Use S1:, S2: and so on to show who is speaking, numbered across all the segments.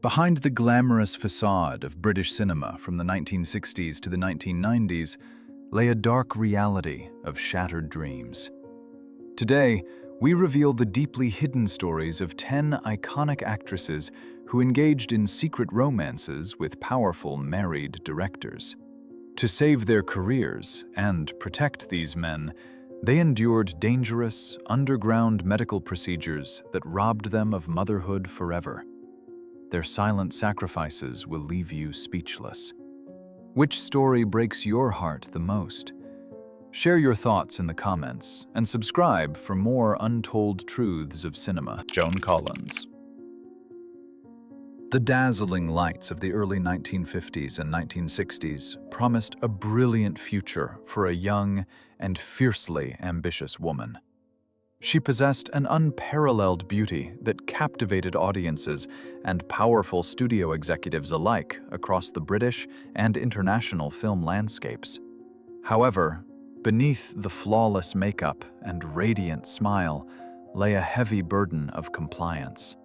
S1: Behind the glamorous facade of British cinema from the 1960s to the 1990s lay a dark reality of shattered dreams. Today, we reveal the deeply hidden stories of 10 iconic actresses who engaged in secret romances with powerful married directors. To save their careers and protect these men, they endured dangerous, underground medical procedures that robbed them of motherhood forever. Their silent sacrifices will leave you speechless. Which story breaks your heart the most? Share your thoughts in the comments and subscribe for more untold truths of cinema. Joan Collins. The dazzling lights of the early 1950s and 1960s promised a brilliant future for a young and fiercely ambitious woman. She possessed an unparalleled beauty that captivated audiences and powerful studio executives alike across the British and international film landscapes. However, beneath the flawless makeup and radiant smile lay a heavy burden of compliance.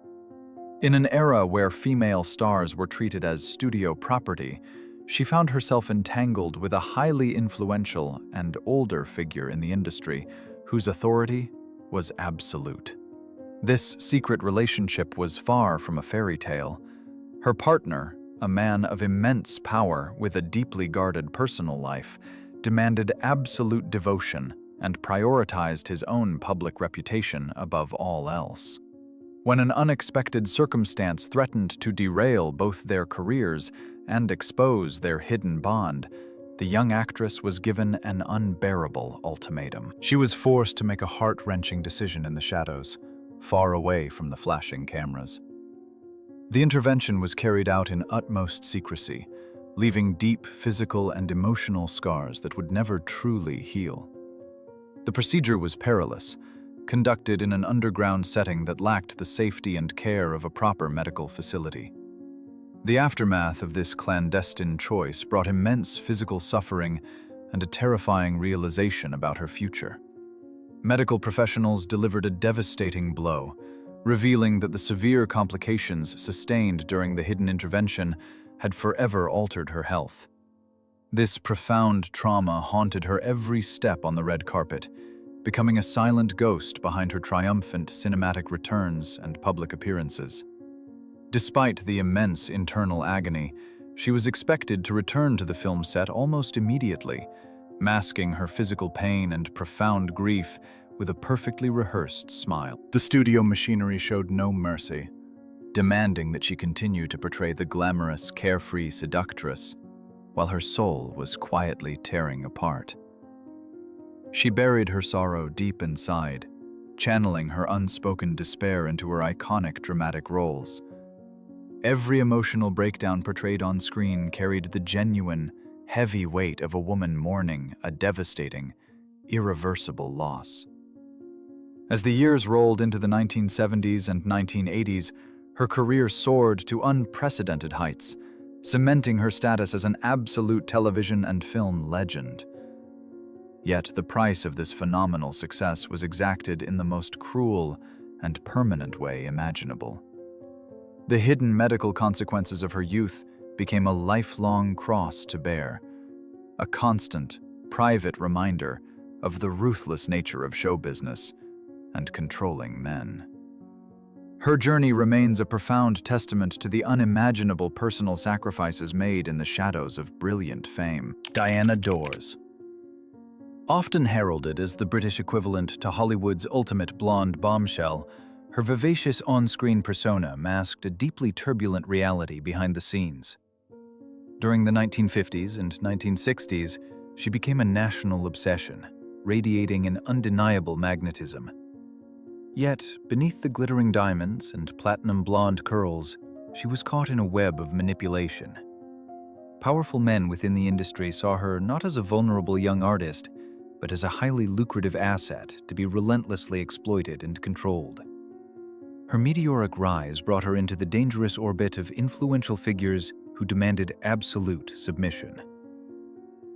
S1: In an era where female stars were treated as studio property, she found herself entangled with a highly influential and older figure in the industry whose authority was absolute. This secret relationship was far from a fairy tale. Her partner, a man of immense power with a deeply guarded personal life, demanded absolute devotion and prioritized his own public reputation above all else. When an unexpected circumstance threatened to derail both their careers and expose their hidden bond, the young actress was given an unbearable ultimatum. She was forced to make a heart-wrenching decision in the shadows, far away from the flashing cameras. The intervention was carried out in utmost secrecy, leaving deep physical and emotional scars that would never truly heal. The procedure was perilous, conducted in an underground setting that lacked the safety and care of a proper medical facility. The aftermath of this clandestine choice brought immense physical suffering and a terrifying realization about her future. Medical professionals delivered a devastating blow, revealing that the severe complications sustained during the hidden intervention had forever altered her health. This profound trauma haunted her every step on the red carpet, becoming a silent ghost behind her triumphant cinematic returns and public appearances. Despite the immense internal agony, she was expected to return to the film set almost immediately, masking her physical pain and profound grief with a perfectly rehearsed smile. The studio machinery showed no mercy, demanding that she continue to portray the glamorous, carefree seductress, while her soul was quietly tearing apart. She buried her sorrow deep inside, channeling her unspoken despair into her iconic dramatic roles. Every emotional breakdown portrayed on screen carried the genuine, heavy weight of a woman mourning a devastating, irreversible loss. As the years rolled into the 1970s and 1980s, her career soared to unprecedented heights, cementing her status as an absolute television and film legend. Yet the price of this phenomenal success was exacted in the most cruel and permanent way imaginable. The hidden medical consequences of her youth became a lifelong cross to bear, a constant, private reminder of the ruthless nature of show business and controlling men. Her journey remains a profound testament to the unimaginable personal sacrifices made in the shadows of brilliant fame. Diana Dors. Often heralded as the British equivalent to Hollywood's ultimate blonde bombshell, her vivacious on-screen persona masked a deeply turbulent reality behind the scenes. During the 1950s and 1960s, she became a national obsession, radiating an undeniable magnetism. Yet, beneath the glittering diamonds and platinum blonde curls, she was caught in a web of manipulation. Powerful men within the industry saw her not as a vulnerable young artist, but as a highly lucrative asset to be relentlessly exploited and controlled. Her meteoric rise brought her into the dangerous orbit of influential figures who demanded absolute submission.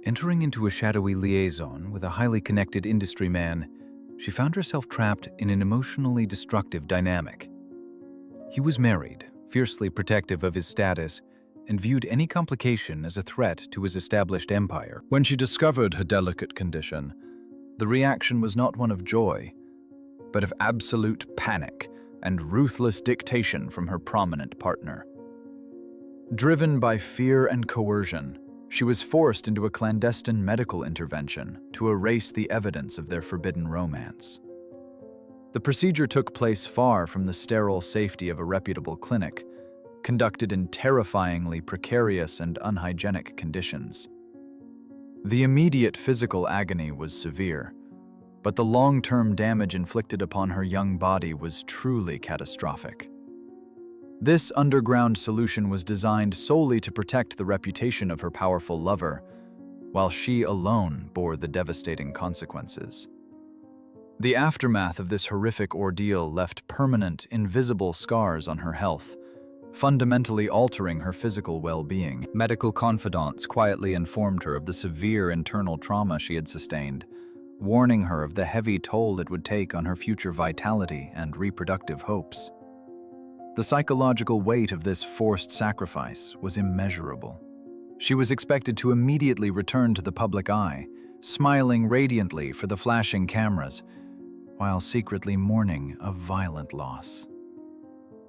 S1: Entering into a shadowy liaison with a highly connected industry man, she found herself trapped in an emotionally destructive dynamic. He was married, fiercely protective of his status, and viewed any complication as a threat to his established empire. When she discovered her delicate condition, the reaction was not one of joy, but of absolute panic and ruthless dictation from her prominent partner. Driven by fear and coercion, she was forced into a clandestine medical intervention to erase the evidence of their forbidden romance. The procedure took place far from the sterile safety of a reputable clinic, conducted in terrifyingly precarious and unhygienic conditions. The immediate physical agony was severe, but the long-term damage inflicted upon her young body was truly catastrophic. This underground solution was designed solely to protect the reputation of her powerful lover, while she alone bore the devastating consequences. The aftermath of this horrific ordeal left permanent, invisible scars on her health, fundamentally altering her physical well-being. Medical confidants quietly informed her of the severe internal trauma she had sustained, warning her of the heavy toll it would take on her future vitality and reproductive hopes. The psychological weight of this forced sacrifice was immeasurable. She was expected to immediately return to the public eye, smiling radiantly for the flashing cameras, while secretly mourning a violent loss.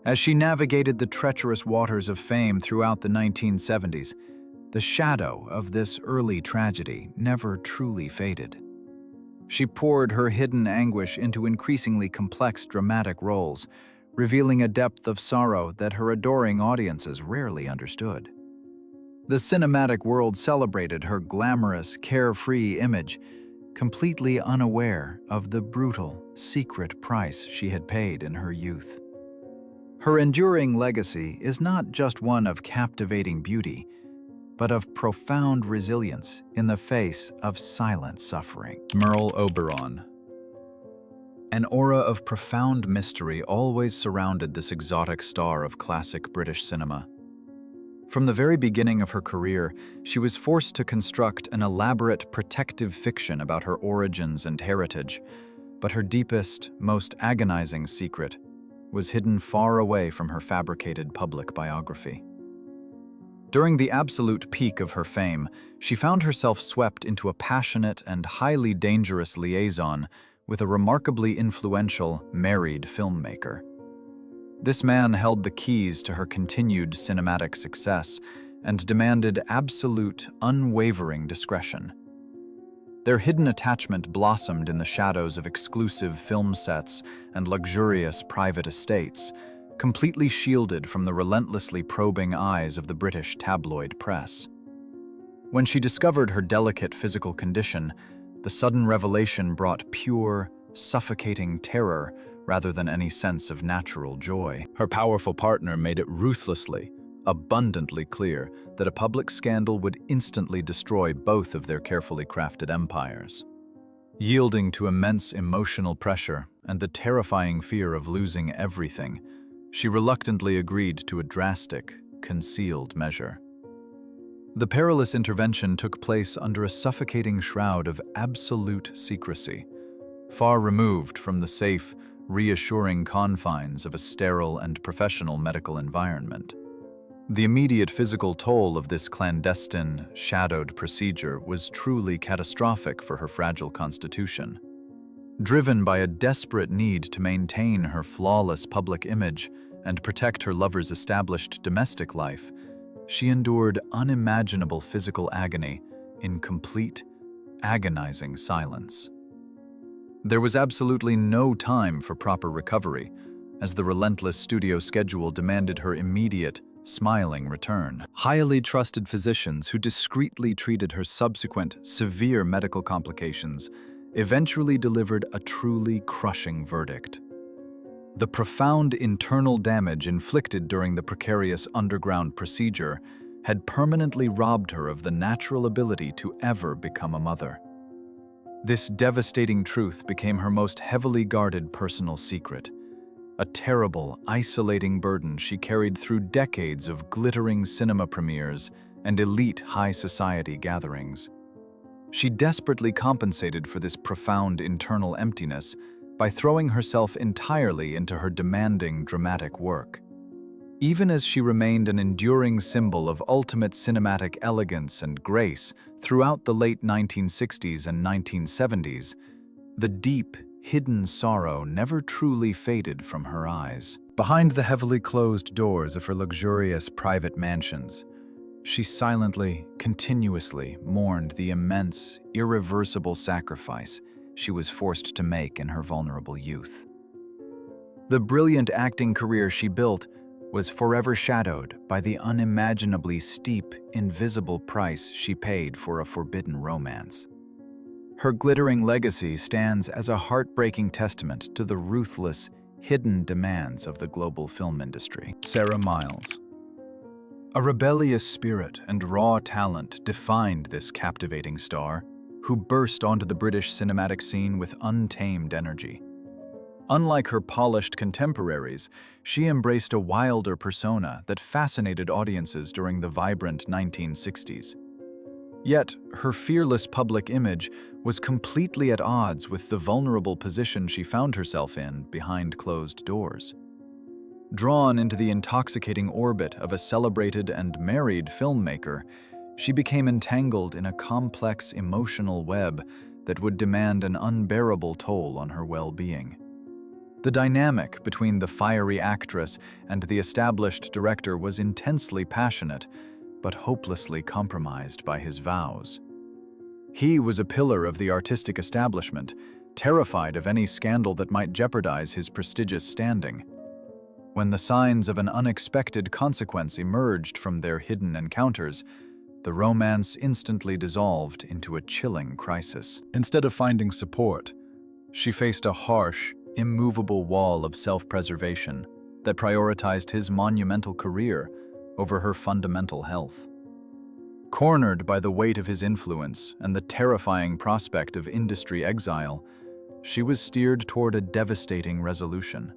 S1: As she navigated the treacherous waters of fame throughout the 1970s, the shadow of this early tragedy never truly faded. She poured her hidden anguish into increasingly complex dramatic roles, revealing a depth of sorrow that her adoring audiences rarely understood. The cinematic world celebrated her glamorous, carefree image, completely unaware of the brutal, secret price she had paid in her youth. Her enduring legacy is not just one of captivating beauty, but of profound resilience in the face of silent suffering. Merle Oberon. An aura of profound mystery always surrounded this exotic star of classic British cinema. From the very beginning of her career, she was forced to construct an elaborate protective fiction about her origins and heritage, but her deepest, most agonizing secret was hidden far away from her fabricated public biography. During the absolute peak of her fame, she found herself swept into a passionate and highly dangerous liaison with a remarkably influential, married filmmaker. This man held the keys to her continued cinematic success and demanded absolute, unwavering discretion. Their hidden attachment blossomed in the shadows of exclusive film sets and luxurious private estates, completely shielded from the relentlessly probing eyes of the British tabloid press. When she discovered her delicate physical condition, the sudden revelation brought pure, suffocating terror rather than any sense of natural joy. Her powerful partner made it ruthlessly, abundantly clear that a public scandal would instantly destroy both of their carefully crafted empires. Yielding to immense emotional pressure and the terrifying fear of losing everything, she reluctantly agreed to a drastic, concealed measure. The perilous intervention took place under a suffocating shroud of absolute secrecy, far removed from the safe, reassuring confines of a sterile and professional medical environment. The immediate physical toll of this clandestine, shadowed procedure was truly catastrophic for her fragile constitution. Driven by a desperate need to maintain her flawless public image and protect her lover's established domestic life, she endured unimaginable physical agony in complete, agonizing silence. There was absolutely no time for proper recovery, as the relentless studio schedule demanded her immediate, smiling return. Highly trusted physicians who discreetly treated her subsequent severe medical complications eventually delivered a truly crushing verdict. The profound internal damage inflicted during the precarious underground procedure had permanently robbed her of the natural ability to ever become a mother. This devastating truth became her most heavily guarded personal secret, a terrible, isolating burden she carried through decades of glittering cinema premieres and elite high society gatherings. She desperately compensated for this profound internal emptiness by throwing herself entirely into her demanding dramatic work. Even as she remained an enduring symbol of ultimate cinematic elegance and grace throughout the late 1960s and 1970s, the deep, hidden sorrow never truly faded from her eyes. Behind the heavily closed doors of her luxurious private mansions, she silently, continuously mourned the immense, irreversible sacrifice she was forced to make in her vulnerable youth. The brilliant acting career she built was forever shadowed by the unimaginably steep, invisible price she paid for a forbidden romance. Her glittering legacy stands as a heartbreaking testament to the ruthless, hidden demands of the global film industry. Sarah Miles. A rebellious spirit and raw talent defined this captivating star, who burst onto the British cinematic scene with untamed energy. Unlike her polished contemporaries, she embraced a wilder persona that fascinated audiences during the vibrant 1960s. Yet, her fearless public image was completely at odds with the vulnerable position she found herself in behind closed doors. Drawn into the intoxicating orbit of a celebrated and married filmmaker, she became entangled in a complex emotional web that would demand an unbearable toll on her well-being. The dynamic between the fiery actress and the established director was intensely passionate, but hopelessly compromised by his vows. He was a pillar of the artistic establishment, terrified of any scandal that might jeopardize his prestigious standing. When the signs of an unexpected consequence emerged from their hidden encounters, the romance instantly dissolved into a chilling crisis. Instead of finding support, she faced a harsh, immovable wall of self-preservation that prioritized his monumental career over her fundamental health. Cornered by the weight of his influence and the terrifying prospect of industry exile, she was steered toward a devastating resolution.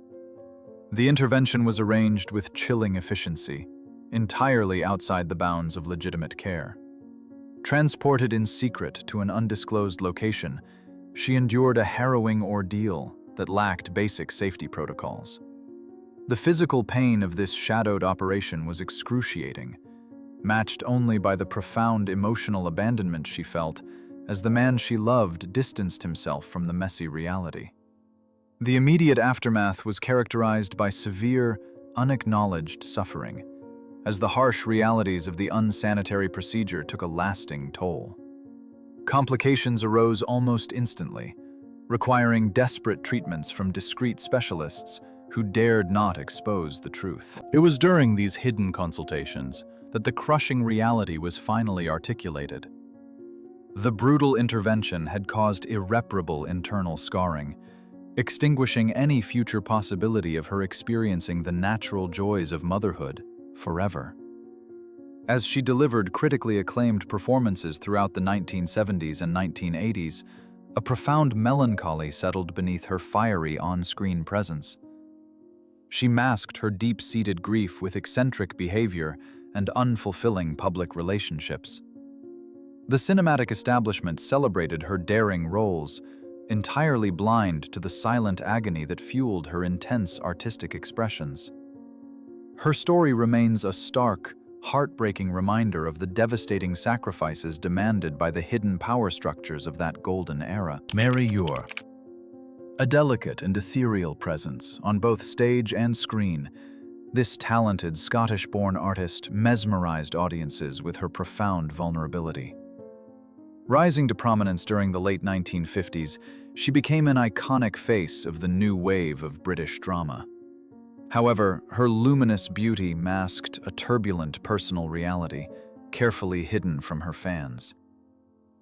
S1: The intervention was arranged with chilling efficiency, entirely outside the bounds of legitimate care. Transported in secret to an undisclosed location, she endured a harrowing ordeal that lacked basic safety protocols. The physical pain of this shadowed operation was excruciating, matched only by the profound emotional abandonment she felt as the man she loved distanced himself from the messy reality. The immediate aftermath was characterized by severe, unacknowledged suffering, as the harsh realities of the unsanitary procedure took a lasting toll. Complications arose almost instantly, requiring desperate treatments from discreet specialists who dared not expose the truth. It was during these hidden consultations that the crushing reality was finally articulated. The brutal intervention had caused irreparable internal scarring, extinguishing any future possibility of her experiencing the natural joys of motherhood forever. As she delivered critically acclaimed performances throughout the 1970s and 1980s, a profound melancholy settled beneath her fiery on-screen presence. She masked her deep-seated grief with eccentric behavior and unfulfilling public relationships. The cinematic establishment celebrated her daring roles, entirely blind to the silent agony that fueled her intense artistic expressions. Her story remains a stark, heartbreaking reminder of the devastating sacrifices demanded by the hidden power structures of that golden era. Mary Ure. A delicate and ethereal presence on both stage and screen, this talented Scottish-born artist mesmerized audiences with her profound vulnerability. Rising to prominence during the late 1950s, she became an iconic face of the new wave of British drama. However, her luminous beauty masked a turbulent personal reality, carefully hidden from her fans.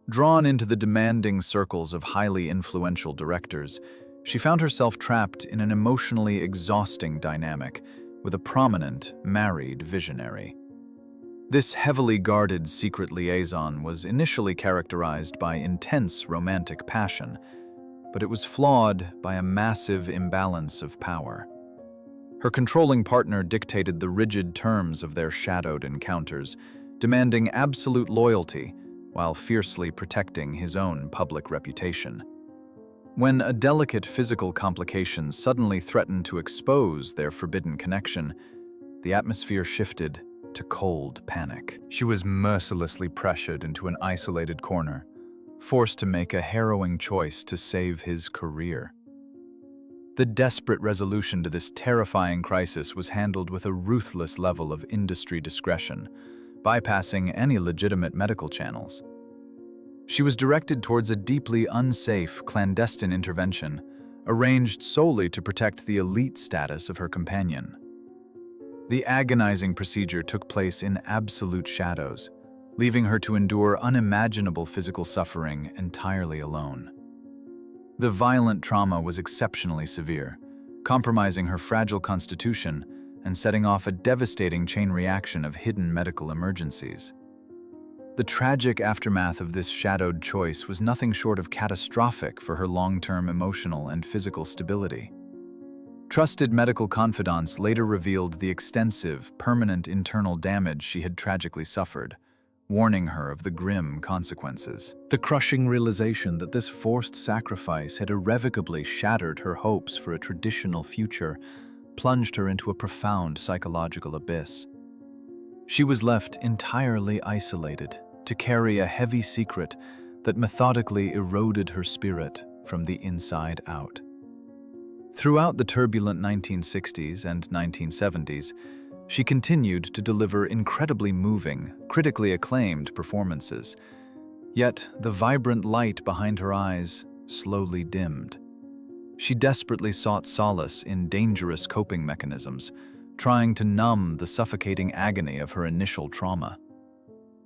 S1: Drawn into the demanding circles of highly influential directors, she found herself trapped in an emotionally exhausting dynamic with a prominent, married visionary. This heavily guarded secret liaison was initially characterized by intense romantic passion, but it was flawed by a massive imbalance of power. Her controlling partner dictated the rigid terms of their shadowed encounters, demanding absolute loyalty while fiercely protecting his own public reputation. When a delicate physical complication suddenly threatened to expose their forbidden connection, the atmosphere shifted to cold panic. She was mercilessly pressured into an isolated corner, forced to make a harrowing choice to save his career. The desperate resolution to this terrifying crisis was handled with a ruthless level of industry discretion, bypassing any legitimate medical channels. She was directed towards a deeply unsafe, clandestine intervention, arranged solely to protect the elite status of her companion. The agonizing procedure took place in absolute shadows, leaving her to endure unimaginable physical suffering entirely alone. The violent trauma was exceptionally severe, compromising her fragile constitution and setting off a devastating chain reaction of hidden medical emergencies. The tragic aftermath of this shadowed choice was nothing short of catastrophic for her long-term emotional and physical stability. Trusted medical confidants later revealed the extensive, permanent internal damage she had tragically suffered, warning her of the grim consequences. The crushing realization that this forced sacrifice had irrevocably shattered her hopes for a traditional future plunged her into a profound psychological abyss. She was left entirely isolated to carry a heavy secret that methodically eroded her spirit from the inside out. Throughout the turbulent 1960s and 1970s, she continued to deliver incredibly moving, critically acclaimed performances. Yet, the vibrant light behind her eyes slowly dimmed. She desperately sought solace in dangerous coping mechanisms, trying to numb the suffocating agony of her initial trauma.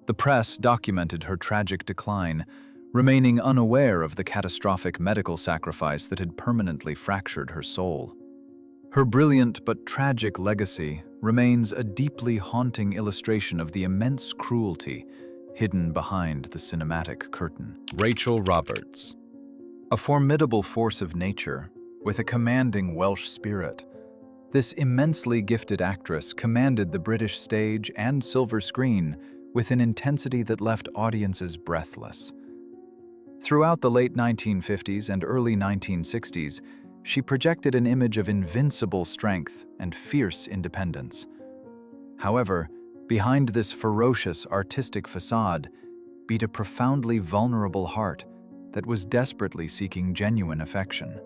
S1: The press documented her tragic decline, remaining unaware of the catastrophic medical sacrifice that had permanently fractured her soul. Her brilliant but tragic legacy remains a deeply haunting illustration of the immense cruelty hidden behind the cinematic curtain. Rachel Roberts. A formidable force of nature, with a commanding Welsh spirit, this immensely gifted actress commanded the British stage and silver screen with an intensity that left audiences breathless. Throughout the late 1950s and early 1960s, she projected an image of invincible strength and fierce independence. However, behind this ferocious artistic facade beat a profoundly vulnerable heart that was desperately seeking genuine affection.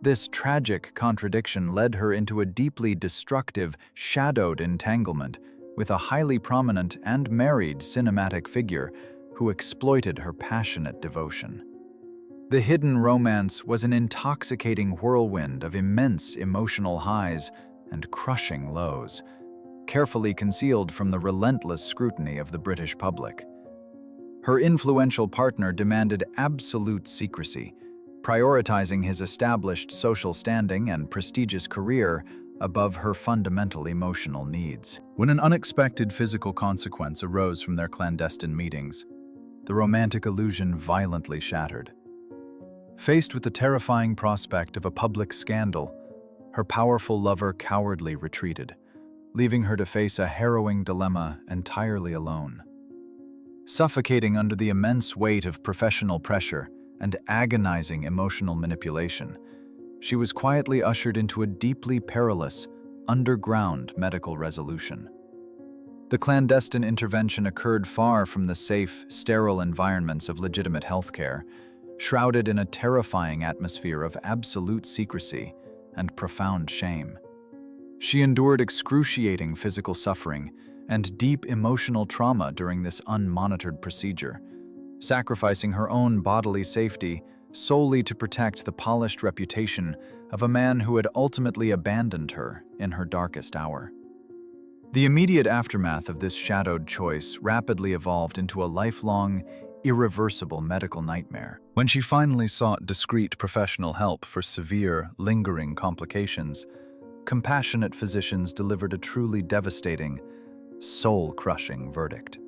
S1: This tragic contradiction led her into a deeply destructive, shadowed entanglement with a highly prominent and married cinematic figure who exploited her passionate devotion. The hidden romance was an intoxicating whirlwind of immense emotional highs and crushing lows, carefully concealed from the relentless scrutiny of the British public. Her influential partner demanded absolute secrecy, prioritizing his established social standing and prestigious career above her fundamental emotional needs. When an unexpected physical consequence arose from their clandestine meetings, the romantic illusion violently shattered. Faced with the terrifying prospect of a public scandal, her powerful lover cowardly retreated, leaving her to face a harrowing dilemma entirely alone. Suffocating under the immense weight of professional pressure and agonizing emotional manipulation, she was quietly ushered into a deeply perilous, underground medical resolution. The clandestine intervention occurred far from the safe, sterile environments of legitimate healthcare, shrouded in a terrifying atmosphere of absolute secrecy and profound shame. She endured excruciating physical suffering and deep emotional trauma during this unmonitored procedure, sacrificing her own bodily safety solely to protect the polished reputation of a man who had ultimately abandoned her in her darkest hour. The immediate aftermath of this shadowed choice rapidly evolved into a lifelong, irreversible medical nightmare. When she finally sought discreet professional help for severe, lingering complications, compassionate physicians delivered a truly devastating, soul-crushing verdict.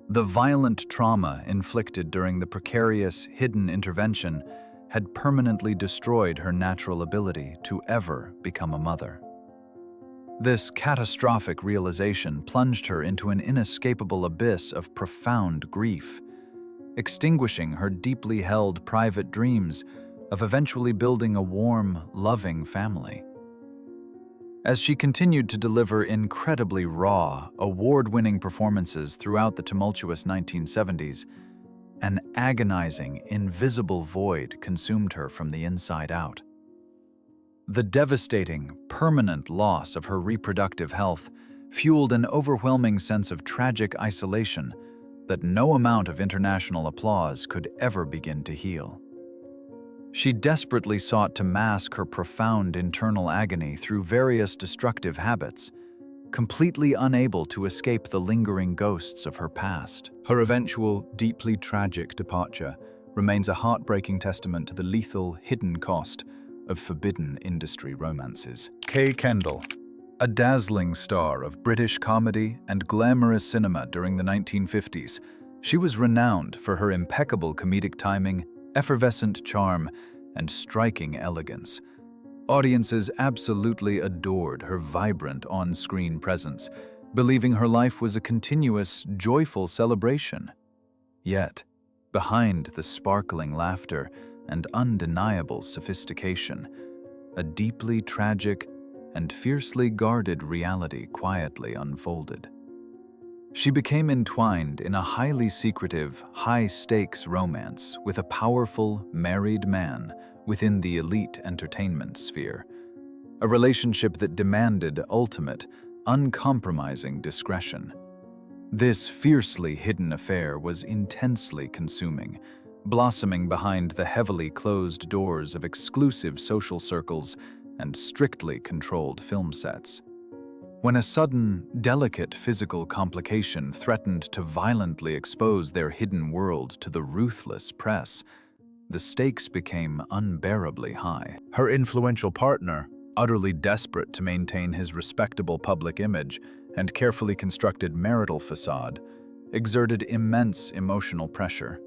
S1: The violent trauma inflicted during the precarious, hidden intervention had permanently destroyed her natural ability to ever become a mother. This catastrophic realization plunged her into an inescapable abyss of profound grief, extinguishing her deeply held private dreams of eventually building a warm, loving family. As she continued to deliver incredibly raw, award-winning performances throughout the tumultuous 1970s, an agonizing, invisible void consumed her from the inside out. The devastating, permanent loss of her reproductive health fueled an overwhelming sense of tragic isolation that no amount of international applause could ever begin to heal. She desperately sought to mask her profound internal agony through various destructive habits, completely unable to escape the lingering ghosts of her past. Her eventual, deeply tragic departure remains a heartbreaking testament to the lethal, hidden cost of forbidden industry romances. Kay Kendall, a dazzling star of British comedy and glamorous cinema during the 1950s, she was renowned for her impeccable comedic timing, effervescent charm, and striking elegance. Audiences absolutely adored her vibrant on-screen presence, believing her life was a continuous, joyful celebration. Yet, behind the sparkling laughter and undeniable sophistication, a deeply tragic and fiercely guarded reality quietly unfolded. She became entwined in a highly secretive, high-stakes romance with a powerful, married man within the elite entertainment sphere, a relationship that demanded ultimate, uncompromising discretion. This fiercely hidden affair was intensely consuming, blossoming behind the heavily closed doors of exclusive social circles and strictly controlled film sets. When a sudden, delicate physical complication threatened to violently expose their hidden world to the ruthless press, the stakes became unbearably high. Her influential partner, utterly desperate to maintain his respectable public image and carefully constructed marital facade, exerted immense emotional pressure.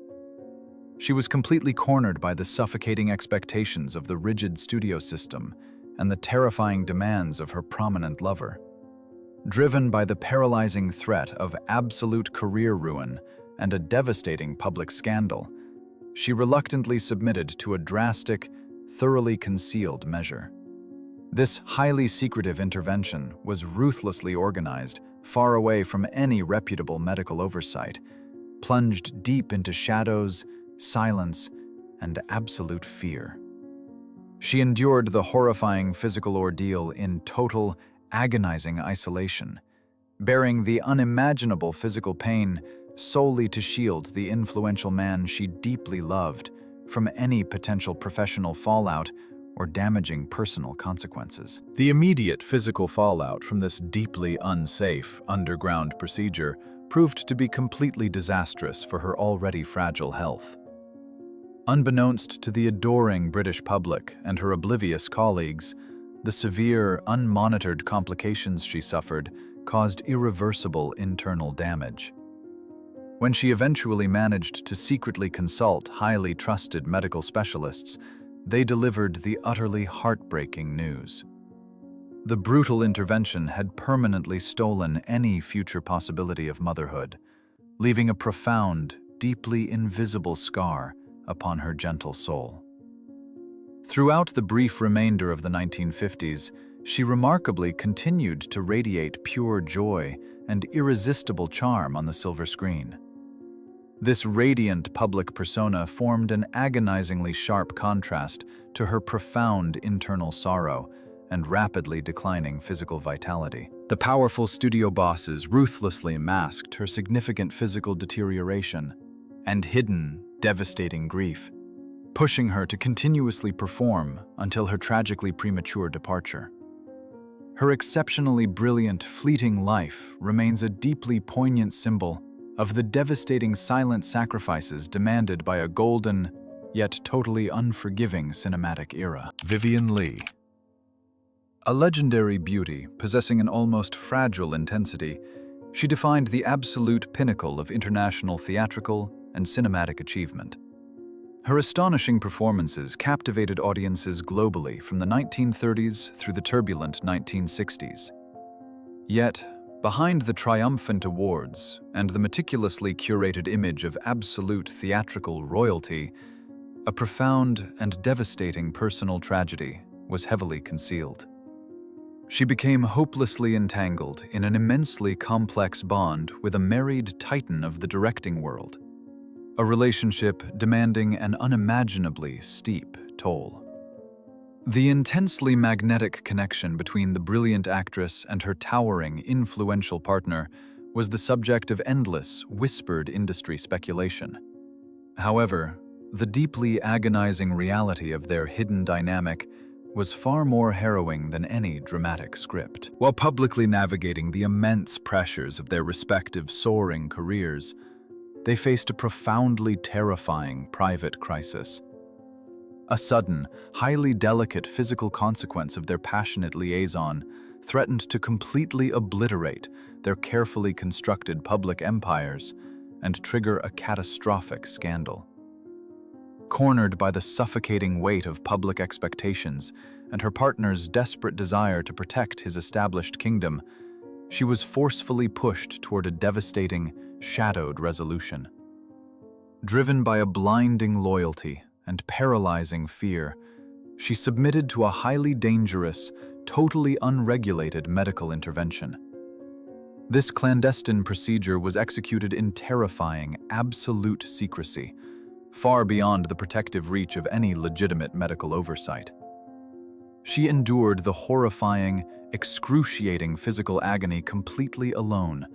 S1: She was completely cornered by the suffocating expectations of the rigid studio system and the terrifying demands of her prominent lover. Driven by the paralyzing threat of absolute career ruin and a devastating public scandal, she reluctantly submitted to a drastic, thoroughly concealed measure. This highly secretive intervention was ruthlessly organized, far away from any reputable medical oversight, plunged deep into shadows, silence, and absolute fear. She endured the horrifying physical ordeal in total, agonizing isolation, bearing the unimaginable physical pain solely to shield the influential man she deeply loved from any potential professional fallout or damaging personal consequences. The immediate physical fallout from this deeply unsafe underground procedure proved to be completely disastrous for her already fragile health. Unbeknownst to the adoring British public and her oblivious colleagues, the severe, unmonitored complications she suffered caused irreversible internal damage. When she eventually managed to secretly consult highly trusted medical specialists, they delivered the utterly heartbreaking news. The brutal intervention had permanently stolen any future possibility of motherhood, leaving a profound, deeply invisible scar upon her gentle soul. Throughout the brief remainder of the 1950s, she remarkably continued to radiate pure joy and irresistible charm on the silver screen. This radiant public persona formed an agonizingly sharp contrast to her profound internal sorrow and rapidly declining physical vitality. The powerful studio bosses ruthlessly masked her significant physical deterioration and hidden, devastating grief, pushing her to continuously perform until her tragically premature departure. Her exceptionally brilliant, fleeting life remains a deeply poignant symbol of the devastating silent sacrifices demanded by a golden, yet totally unforgiving cinematic era. Vivien Leigh. A legendary beauty possessing an almost fragile intensity, she defined the absolute pinnacle of international theatrical and cinematic achievement. Her astonishing performances captivated audiences globally from the 1930s through the turbulent 1960s. Yet, behind the triumphant awards and the meticulously curated image of absolute theatrical royalty, a profound and devastating personal tragedy was heavily concealed. She became hopelessly entangled in an immensely complex bond with a married titan of the directing world, a relationship demanding an unimaginably steep toll. The intensely magnetic connection between the brilliant actress and her towering, influential partner was the subject of endless, whispered industry speculation. However, the deeply agonizing reality of their hidden dynamic was far more harrowing than any dramatic script. While publicly navigating the immense pressures of their respective soaring careers, they faced a profoundly terrifying private crisis. A sudden, highly delicate physical consequence of their passionate liaison threatened to completely obliterate their carefully constructed public empires and trigger a catastrophic scandal. Cornered by the suffocating weight of public expectations and her partner's desperate desire to protect his established kingdom, she was forcefully pushed toward a devastating, shadowed resolution. Driven by a blinding loyalty and paralyzing fear, she submitted to a highly dangerous, totally unregulated medical intervention. This clandestine procedure was executed in terrifying, absolute secrecy, far beyond the protective reach of any legitimate medical oversight. She endured the horrifying, excruciating physical agony completely alone,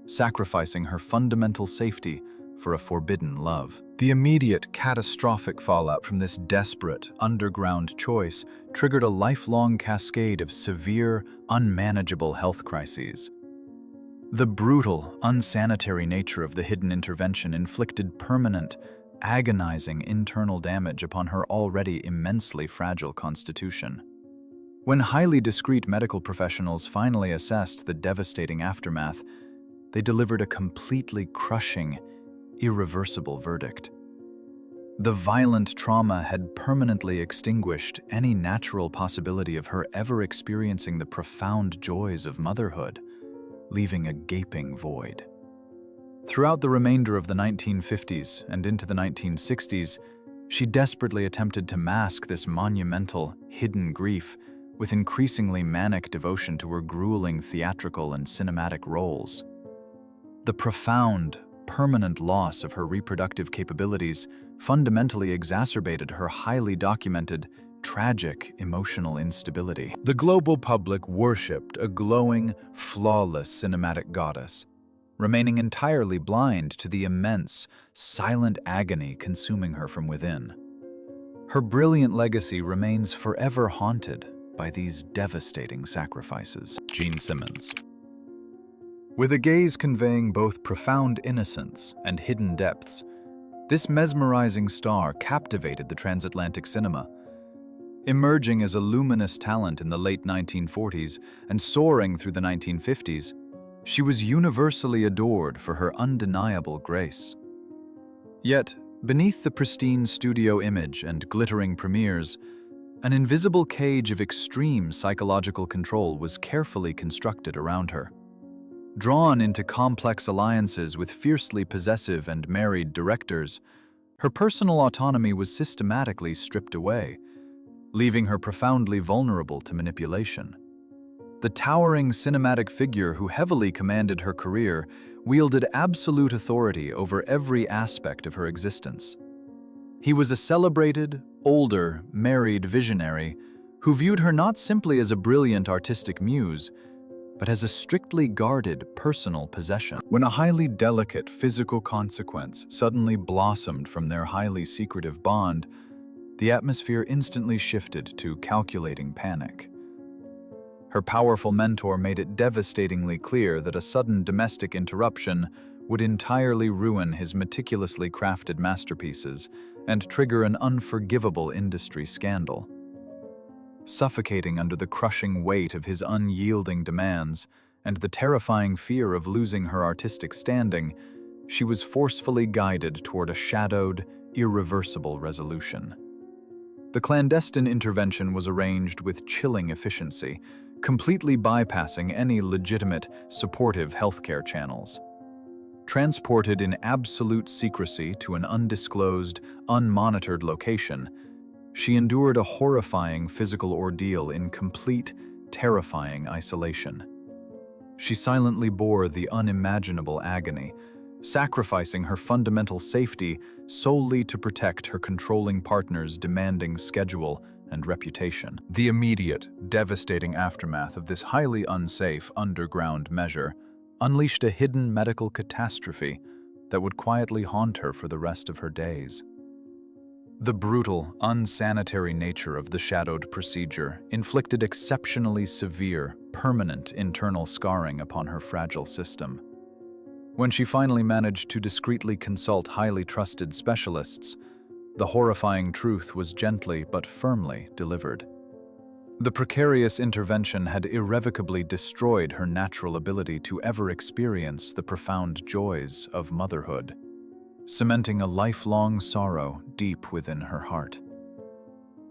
S1: sacrificing her fundamental safety for a forbidden love. The immediate catastrophic fallout from this desperate, underground choice triggered a lifelong cascade of severe, unmanageable health crises. The brutal, unsanitary nature of the hidden intervention inflicted permanent, agonizing internal damage upon her already immensely fragile constitution. When highly discreet medical professionals finally assessed the devastating aftermath, they delivered a completely crushing, irreversible verdict. The violent trauma had permanently extinguished any natural possibility of her ever experiencing the profound joys of motherhood, leaving a gaping void. Throughout the remainder of the 1950s and into the 1960s, she desperately attempted to mask this monumental, hidden grief with increasingly manic devotion to her grueling theatrical and cinematic roles. The profound, permanent loss of her reproductive capabilities fundamentally exacerbated her highly documented, tragic emotional instability. The global public worshipped a glowing, flawless cinematic goddess, remaining entirely blind to the immense, silent agony consuming her from within. Her brilliant legacy remains forever haunted by these devastating sacrifices. Gene Simmons. With a gaze conveying both profound innocence and hidden depths, this mesmerizing star captivated the transatlantic cinema. Emerging as a luminous talent in the late 1940s and soaring through the 1950s, she was universally adored for her undeniable grace. Yet, beneath the pristine studio image and glittering premieres, an invisible cage of extreme psychological control was carefully constructed around her. Drawn into complex alliances with fiercely possessive and married directors, her personal autonomy was systematically stripped away, leaving her profoundly vulnerable to manipulation. The towering cinematic figure who heavily commanded her career wielded absolute authority over every aspect of her existence. He was a celebrated, older, married visionary who viewed her not simply as a brilliant artistic muse, but as a strictly guarded personal possession. When a highly delicate physical consequence suddenly blossomed from their highly secretive bond, the atmosphere instantly shifted to calculating panic. Her powerful mentor made it devastatingly clear that a sudden domestic interruption would entirely ruin his meticulously crafted masterpieces and trigger an unforgivable industry scandal. Suffocating under the crushing weight of his unyielding demands and the terrifying fear of losing her artistic standing, she was forcefully guided toward a shadowed, irreversible resolution. The clandestine intervention was arranged with chilling efficiency, completely bypassing any legitimate, supportive healthcare channels. Transported in absolute secrecy to an undisclosed, unmonitored location, she endured a horrifying physical ordeal in complete, terrifying isolation. She silently bore the unimaginable agony, sacrificing her fundamental safety solely to protect her controlling partner's demanding schedule and reputation. The immediate, devastating aftermath of this highly unsafe underground measure unleashed a hidden medical catastrophe that would quietly haunt her for the rest of her days. The brutal, unsanitary nature of the shadowed procedure inflicted exceptionally severe, permanent internal scarring upon her fragile system. When she finally managed to discreetly consult highly trusted specialists, the horrifying truth was gently but firmly delivered. The precarious intervention had irrevocably destroyed her natural ability to ever experience the profound joys of motherhood, cementing a lifelong sorrow deep within her heart.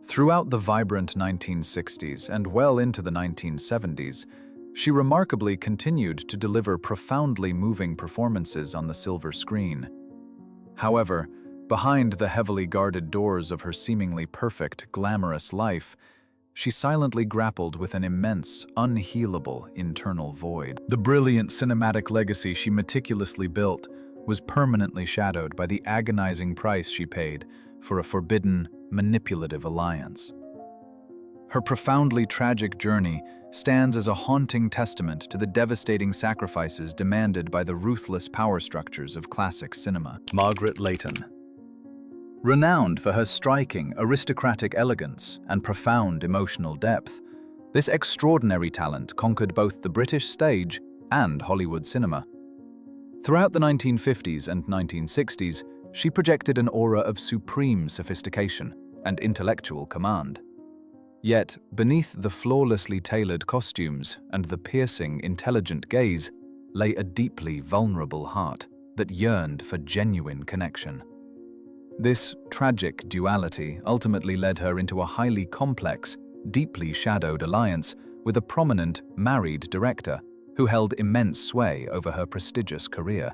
S1: Throughout the vibrant 1960s and well into the 1970s, she remarkably continued to deliver profoundly moving performances on the silver screen. However, behind the heavily guarded doors of her seemingly perfect, glamorous life, she silently grappled with an immense, unhealable internal void. The brilliant cinematic legacy she meticulously built was permanently shadowed by the agonizing price she paid for a forbidden, manipulative alliance. Her profoundly tragic journey stands as a haunting testament to the devastating sacrifices demanded by the ruthless power structures of classic cinema. Margaret Leighton. Renowned for her striking, aristocratic elegance and profound emotional depth, this extraordinary talent conquered both the British stage and Hollywood cinema. Throughout the 1950s and 1960s, she projected an aura of supreme sophistication and intellectual command. Yet, beneath the flawlessly tailored costumes and the piercing, intelligent gaze, lay a deeply vulnerable heart that yearned for genuine connection. This tragic duality ultimately led her into a highly complex, deeply shadowed alliance with a prominent, married director who held immense sway over her prestigious career.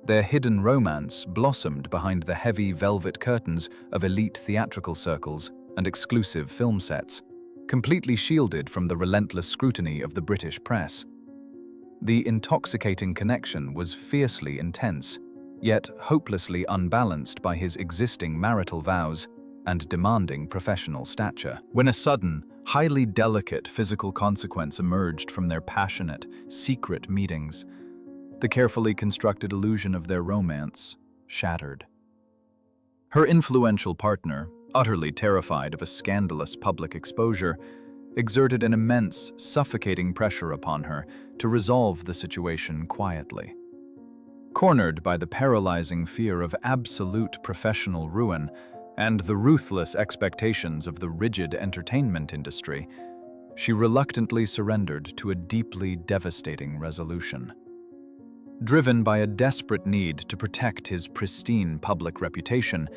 S1: Their hidden romance blossomed behind the heavy velvet curtains of elite theatrical circles and exclusive film sets, completely shielded from the relentless scrutiny of the British press. The intoxicating connection was fiercely intense, yet hopelessly unbalanced by his existing marital vows and demanding professional stature. When a sudden, highly delicate physical consequence emerged from their passionate, secret meetings, the carefully constructed illusion of their romance shattered. Her influential partner, utterly terrified of a scandalous public exposure, exerted an immense, suffocating pressure upon her to resolve the situation quietly. Cornered by the paralyzing fear of absolute professional ruin and the ruthless expectations of the rigid entertainment industry, she reluctantly surrendered to a deeply devastating resolution. Driven by a desperate need to protect his pristine public reputation,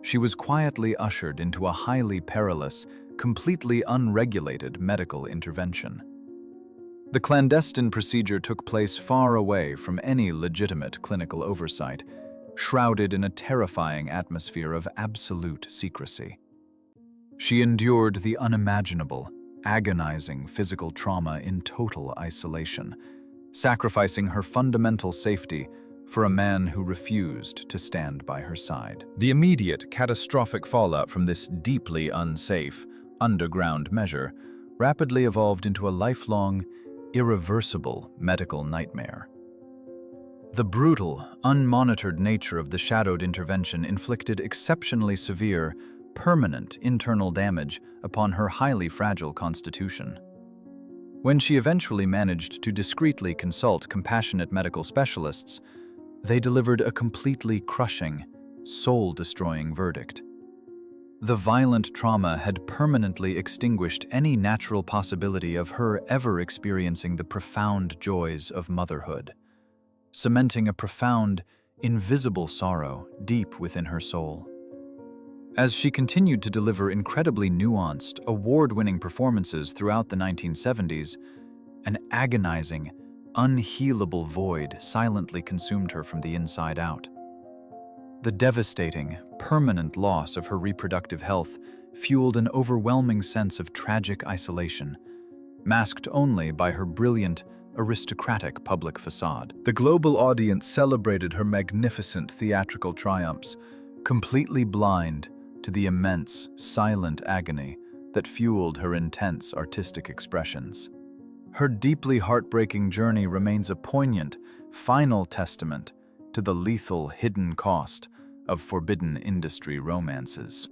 S1: she was quietly ushered into a highly perilous, completely unregulated medical intervention. The clandestine procedure took place far away from any legitimate clinical oversight, shrouded in a terrifying atmosphere of absolute secrecy. She endured the unimaginable, agonizing physical trauma in total isolation, sacrificing her fundamental safety for a man who refused to stand by her side. The immediate, catastrophic fallout from this deeply unsafe, underground measure rapidly evolved into a lifelong, irreversible medical nightmare. The brutal, unmonitored nature of the shadowed intervention inflicted exceptionally severe, permanent internal damage upon her highly fragile constitution. When she eventually managed to discreetly consult compassionate medical specialists, they delivered a completely crushing, soul-destroying verdict. The violent trauma had permanently extinguished any natural possibility of her ever experiencing the profound joys of motherhood, cementing a profound, invisible sorrow deep within her soul. As she continued to deliver incredibly nuanced, award-winning performances throughout the 1970s, an agonizing, unhealable void silently consumed her from the inside out. The devastating, permanent loss of her reproductive health fueled an overwhelming sense of tragic isolation, masked only by her brilliant, aristocratic public facade.
S2: The global audience celebrated her magnificent theatrical triumphs, completely blind to the immense, silent agony that fueled her intense artistic expressions. Her deeply heartbreaking journey remains a poignant, final testament to the lethal hidden cost of forbidden industry romances.